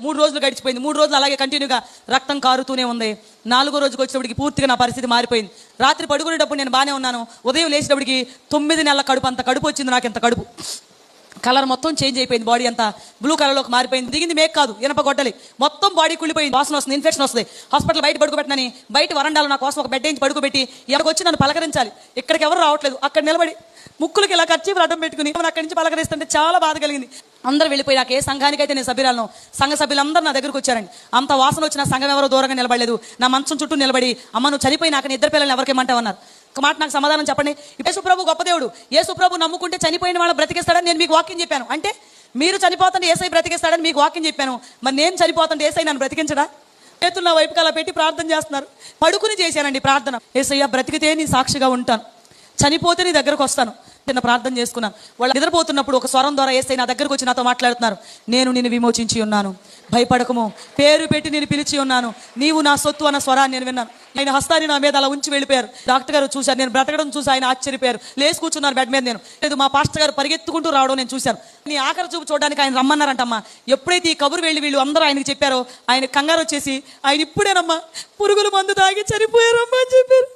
3 రోజులు గడిచిపోయింది. 3 రోజులు అలాగే కంటిన్యూగా రక్తం కారుతూనే ఉంది. 4వ రోజుకి వచ్చేటప్పటికి పూర్తిగా నా పరిస్థితి మారిపోయింది. రాత్రి పడుకునేటప్పుడు నేను బాగానే ఉన్నాను. ఉదయం లేచేటప్పటికి 9 నెలల కడుపు, అంత కడుపు వచ్చింది నాకు. ఎంత కడుపు, కలర్ మొత్తం చేంజ్ అయిపోయింది. బాడీ అంతా బ్లూ కలర్లోకి మారిపోయింది. దిగింది మేక్ కాదు, ఇనప గొడ్డలి. మొత్తం బాడీ కుళ్ళిపోయింది. వాసన వస్తుంది, ఇన్ఫెక్షన్ వస్తుంది. హాస్పిటల్ బయట పడుకోబెట్టినని బయట వరండాలో నా కోసం ఒక బెడ్ వేయించి పడుకోబెట్టి ఎవరికి వచ్చి నన్ను పలకరించాలి. ఇక్కడికి ఎవరు రావట్లేదు. అక్కడ నిలబడి ముక్కులకి ఇలా కర్చీఫ్ అడ్డం పెట్టుకుని అక్కడి నుంచి పలకరిస్తుంటే చాలా బాధ కలిగింది. అందరూ వెళ్ళిపోయి నాకు ఏ సంఘానికైతే నేను సభ్యురాలను, సంఘ సభ్యులందరూ నా దగ్గరకు వచ్చారండి. అంత వాసన వచ్చిన సంఘం ఎవరో దూరంగా నిలబడలేదు. నా మంచం చుట్టూ నిలబడి, అమ్మ నువ్వు చనిపోయి నాకు 2 పిల్లల్ని ఎవరికేమంటావన్నారు. ఒక మాట నాకు సమాధానం చెప్పండి. యేసుప్రభు గొప్ప దేవుడు. యేసుప్రభు నమ్ముకుంటే చనిపోయిన వాళ్ళు బ్రతికిస్తాడని నేను మీకు వాక్యం చెప్పాను. అంటే మీరు చనిపోతుంటే ఏసై బ్రతికిస్తాడని మీకు వాక్యం చెప్పాను. మరి నేను చనిపోతుంటే ఏసై నన్ను బ్రతికించడా? చేతులు నా వైపుకి అలా పెట్టి ప్రార్థన చేస్తున్నారు. పడుకుని చేశానండి ప్రార్థన. ఏసయ్య బ్రతికితే నీ సాక్షిగా ఉంటాను, చనిపోతే నీ దగ్గరకు వస్తాను. చిన్న ప్రార్థన చేసుకున్నాను. వాళ్ళు నిద్రపోతున్నప్పుడు ఒక స్వరం ద్వారా ఏసై నా దగ్గరకు వచ్చి నాతో మాట్లాడుతున్నారు. నేను నిన్ను విమోచించి ఉన్నాను, భయపడకము, పేరు పెట్టి నేను పిలిచి ఉన్నాను, నీవు నా సొత్తు అన్న స్వరాన్ని నేను విన్నాను. ఆయన హస్తాన్ని నా మీద అలా ఉంచి వెళ్ళిపోయారు. డాక్టర్ గారు చూశారు, నేను బ్రతకడం చూసి ఆయన ఆశ్చర్యపోయారు. లేచి కూర్చున్నారు బెడ్ మీద. నేను లేదు, మా పాస్టర్ గారు పరిగెత్తుకుంటూ రావడం నేను చూశాను. నీ ఆఖరి చూపు చూడడానికి ఆయన రమ్మన్నారంటమ్మా. ఎప్పుడైతే ఈ కబురు వెళ్ళి వీళ్ళు అందరూ ఆయనకి చెప్పారో ఆయన కంగారు వచ్చేసి, ఆయన ఇప్పుడేనమ్మా పురుగుల మందు తాగి చనిపోయారమ్మా అని చెప్పారు.